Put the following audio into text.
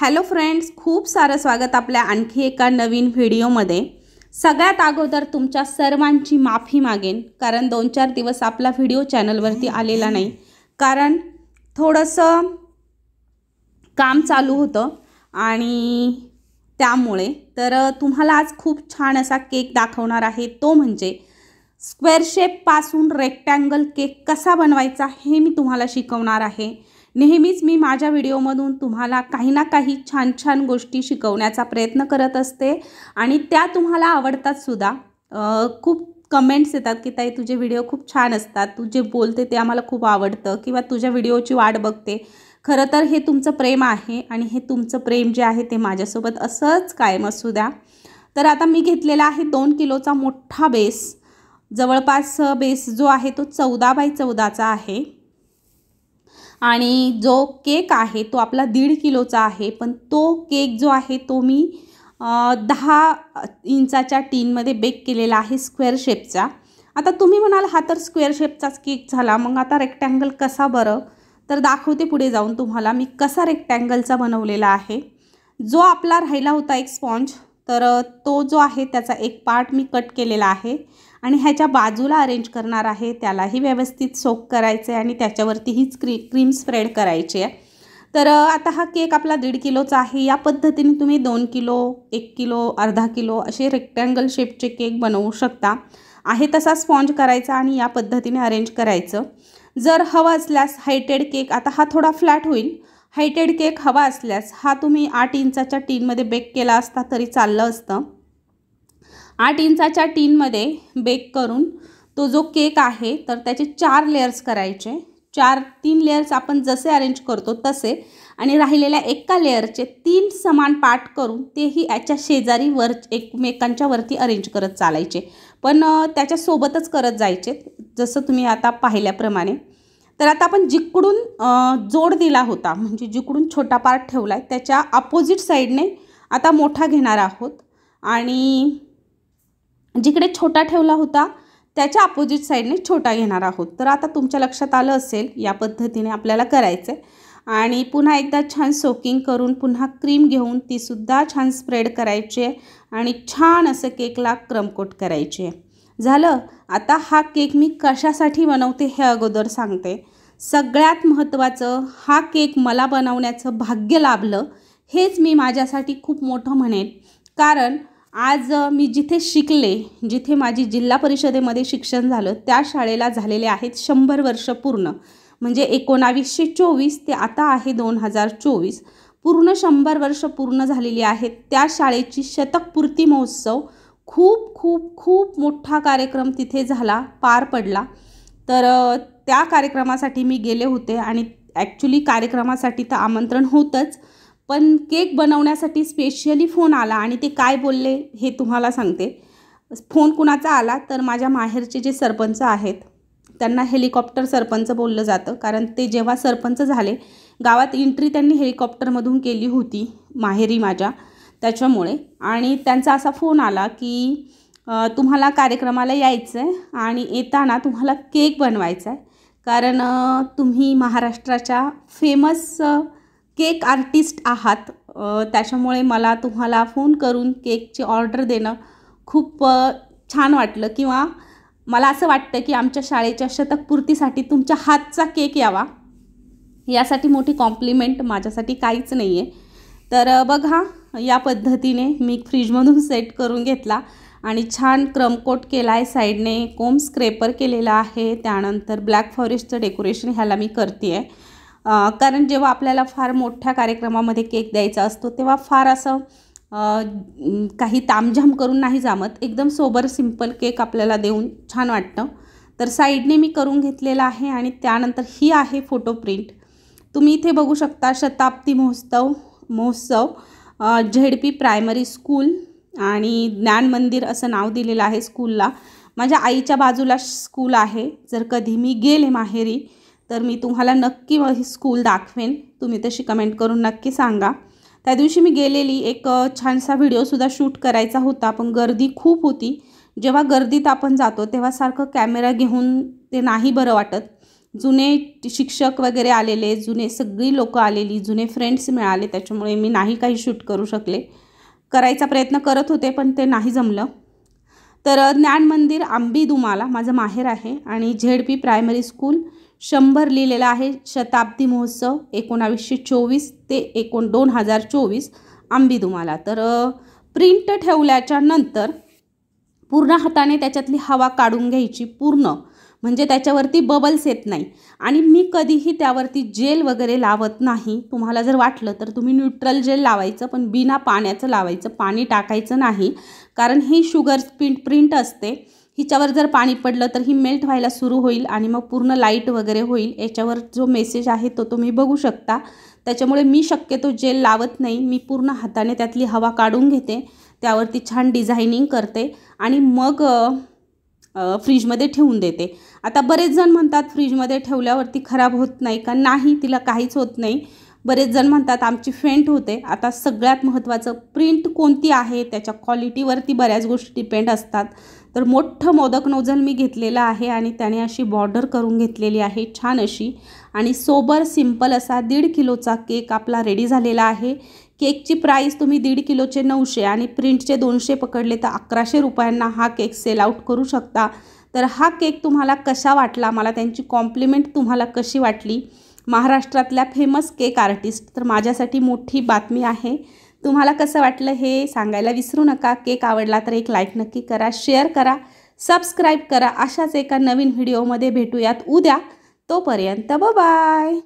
Hello friends, खूप सारं स्वागत आपल्या आणखी एका नवीन व्हिडिओमध्ये। सगळ्यात अगोदर तुमच्या सर्वांची माफी मागेन, कारण 2-4 दिवस आपला व्हिडिओ चॅनलवरती आलेला नाही, कारण थोडंसं काम चालू होतं आणि त्यामुळे। तर तुम्हाला आज खूप छान असा केक दाखवणार आहे, तो म्हणजे स्क्वेअर शेप पासून रेक्टँगल केक कसा बनवायचा हे मी तुम्हाला शिकवणार आहे। नेहमीच मी माझ्या व्हिडिओमधून तुम्हाला काही ना काही छान छान गोष्टी शिकवण्याचा प्रयत्न करत असते आणि त्या तुम्हाला आवडतात सुद्धा। खूप कमेंट्स येतात की ताई तुझे व्हिडिओ खूप छान असतात, तू जे बोलते ते आम्हाला खूप आवडतं किंवा तुझ्या व्हिडिओची वाट बघते। खरं तर हे तुमचं प्रेम आहे आणि हे तुमचं प्रेम जे आहे ते माझ्यासोबत असंच कायम असू द्या। तर आता मी घेतलेला आहे 2 किलोचा मोठा बेस। जवळपास बेस जो आहे तो 14 बाय 14चा आहे आणि जो केक आहे तो आपला 1.5 किलोचा आहे, पण तो केक जो आहे तो मी 10 इंचाच्या टीनमध्ये बेक केलेला आहे स्क्वेअर शेपचा। आता तुम्ही म्हणाल हा तर स्क्वेअर शेपचाच केक झाला, मग आता रेक्टँगल कसा बरं? तर दाखवते पुढे जाऊन तुम्हाला मी कसा रेक्टँगलचा बनवलेला आहे। जो आपला राहिला होता एक स्पॉन्ज, तर तो जो आहे त्याचा एक पार्ट मी कट केलेला आहे आणि ह्याच्या बाजूला अरेंज करणार आहे, त्यालाही व्यवस्थित सोक करायचं आहे आणि त्याच्यावरती हीच क्रीम स्प्रेड करायची आहे। तर आता हा केक आपला 1.5 किलोचा आहे। या पद्धतीने तुम्ही 2 किलो, 1 किलो, अर्धा किलो असे रेक्टँगल शेपचे केक बनवू शकता। आहे तसा स्पॉन्ज करायचा आणि या पद्धतीने अरेंज करायचं। जर हवा असल्यास हायटेड केक, आता हा थोडा फ्लॅट होईल, हायटेड केक हवा असल्यास हा तुम्ही 8 इंचाच्या टीनमध्ये बेक केला असता तरी चाललं असतं। 8 इंचाच्या टीनमध्ये बेक करून तो जो केक आहे तर त्याचे 4 लेयर्स करायचे। 3 लेयर्स आपण जसे अरेंज करतो तसे, आणि राहिलेल्या एका लेयरचे 3 समान पार्ट करून तेही याच्या शेजारी एकमेकांच्या वरती अरेंज करत चालायचे, पण त्याच्यासोबतच करत जायचे जसं तुम्ही आता पाहिल्याप्रमाणे। तर आता आपण जिकडून जोड दिला होता, म्हणजे जिकडून छोटा पार्ट ठेवला आहे त्याच्या अपोजिट साईडने आता मोठा घेणार आहोत आणि जिकडे छोटा ठेवला होता त्याच्या अपोजिट साईडने छोटा घेणार आहोत। तर आता तुमच्या लक्षात आलं असेल या पद्धतीने आपल्याला करायचं आहे आणि पुन्हा एकदा छान सोकिंग करून पुन्हा क्रीम घेऊन ती सुद्धा छान स्प्रेड करायची आहे आणि छान असं केकला क्रम कोट करायचे झालं। आता हा केक मी कशासाठी बनवते हे अगोदर सांगते। सगळ्यात महत्त्वाचं, हा केक मला बनवण्याचं भाग्य लाभलं हेच मी माझ्यासाठी खूप मोठं म्हणेन, कारण आज मी जिथे शिकले, जिथे माझी जिल्हा परिषदेमध्ये शिक्षण झालं त्या शाळेला झालेले आहेत 100 वर्ष पूर्ण, म्हणजे 1924 ते आता आहे 2024, पूर्ण 100 वर्ष पूर्ण झालेली आहेत। त्या शाळेची शतकपूर्ती महोत्सव खूप खूप खूप मोठा कार्यक्रम तिथे झाला, पार पडला। तर त्या कार्यक्रमासाठी मी गेले होते आणि ॲक्च्युली कार्यक्रमासाठी तर आमंत्रण होतंच, पण केक बनवण्यासाठी स्पेशली फोन आला आणि ते काय बोलले हे तुम्हाला सांगते। फोन कुणाचा आला तर माझ्या माहेरचे जे सरपंच आहेत त्यांना हेलिकॉप्टर सरपंच बोललं जातं, कारण ते जेव्हा सरपंच झाले गावात एंट्री त्यांनी हेलिकॉप्टरमधून केली होती माहेरी माझ्या, त्याच्यामुळे। आणि त्यांचा असा फोन आला की तुम्हाला कार्यक्रमाला यायचं आहे आणि येताना तुम्हाला केक बनवायचा आहे, कारण तुम्ही महाराष्ट्राच्या फेमस केक आर्टिस्ट आहात, त्याच्यामुळे मला तुम्हाला फोन करून केकची ऑर्डर देणं खूप छान वाटलं, किंवा मला असं वाटतं की आमच्या शाळेच्या शतकपूर्तीसाठी तुमच्या हातचा केक यावा, यासाठी मोठी कॉम्प्लिमेंट माझ्यासाठी काहीच नाही आहे। तर बघा या पद्धतीने मी फ्रीजमधून सेट करून घेतला आणि छान क्रमकोट केला आहे, साईडने कोम स्क्रेपर केलेला आहे, त्यानंतर ब्लॅक फॉरेस्टचं डेकोरेशन ह्याला मी करते आहे, कारण जेव्हा आपल्याला फार मोठ्या कार्यक्रमामध्ये केक द्यायचा असतो तेव्हा फार असं काही तामझाम करून नाही जमत, एकदम सोबर सिंपल केक आपल्याला देऊन छान वाटतं। तर साईडने मी करून घेतलेला आहे आणि त्यानंतर ही आहे फोटो प्रिंट, तुम्ही इथे बघू शकता। शताब्दी महोत्सव झेडपी प्रायमरी स्कूल आणि ज्ञान मंदिर असं नाव दिलेलं आहे स्कूलला। माझ्या आईच्या बाजूला स्कूल आहे, जर कधी मी गेले माहेरी तर मी तुम्हाला नक्की ही स्कूल दाखवेन, तुम्ही तशी कमेंट करून नक्की सांगा। त्या दिवशी मी गेलेली, एक छानसा व्हिडिओसुद्धा शूट करायचा होता, पण गर्दी खूप होती। जेव्हा गर्दीत आपण जातो तेव्हा सारखं कॅमेरा घेऊन ते नाही बरं वाटत, जुने शिक्षक वगैरे आलेले, जुने सगळी लोकं आलेली, जुने फ्रेंड्स मिळाले, त्याच्यामुळे मी नाही काही शूट करू शकले. करायचा प्रयत्न करत होते पण ते नाही जमलं. तर ज्ञान मंदिर आंबीदुमाला माझं माहेर आहे आणि झेडपी प्रायमरी स्कूल 100 लिहिलेलं आहे. शताब्दी महोत्सव 1924 ते 2024 आंबीदुमाला. तर प्रिंट ठेवल्याच्या नंतर पूर्ण हाताने त्याच्यातली हवा काढून घ्यायची पूर्ण, म्हणजे त्याच्यावरती बबल्स येत नाही. आणि मी कधीही त्यावरती जेल वगैरे लावत नाही. तुम्हाला जर वाटलं तर तुम्ही न्यूट्रल जेल लावायचं, पण बिना पाण्याचं लावायचं, पाणी टाकायचं नाही. कारण ही शुगर प्रिंट असते, हिच्यावर जर पाणी पडलं तर ही मेल्ट व्हायला सुरू होईल आणि मग पूर्ण लाईट वगैरे होईल. याच्यावर जो मेसेज आहे तो तुम्ही बघू शकता. त्याच्यामुळे मी शक्यतो जेल लावत नाही. मी पूर्ण हाताने त्यातली हवा काढून घेते, त्यावरती छान डिझायनिंग करते आणि मग फ्रीजमध्ये ठेवून देते. आता बरेच जण म्हणतात फ्रीजमध्ये ठेवल्यावरती खराब होत नाही का? नाही, तिला काहीच होत नाही. बरेच जण म्हणतात आमची फेंट होते. आता सगळ्यात महत्त्वाचं प्रिंट कोणती आहे त्याच्या क्वालिटीवरती बऱ्याच गोष्टी डिपेंड असतात. तर मोठं मोदक नोझल मी घेतलेलं आहे आणि त्याने अशी बॉर्डर करून घेतलेली आहे छान अशी. आणि सोबर सिंपल असा 1.5 किलोचा केक आपला रेडी झालेला आहे. केकची प्राईस तुम्ही 1.5 किलोचे 900 आणि प्रिंटचे 200 पकडले तर 1100 रुपयांना हा केक सेल आउट करू शकता. तर हा केक तुम्हाला कसा वाटला, मला त्यांची कॉम्प्लिमेंट तुम्हाला कशी वाटली, महाराष्ट्रातल्या फेमस केक आर्टिस्ट, तर माझ्यासाठी मोठी बातमी आहे. तुम्हाला कसं वाटलं हे सांगायला विसरू नका. केक आवडला तर एक लाईक नक्की करा, शेअर करा, सबस्क्राईब करा. अशाच एका नवीन व्हिडिओमध्ये भेटूयात उद्या. तोपर्यंत बाय.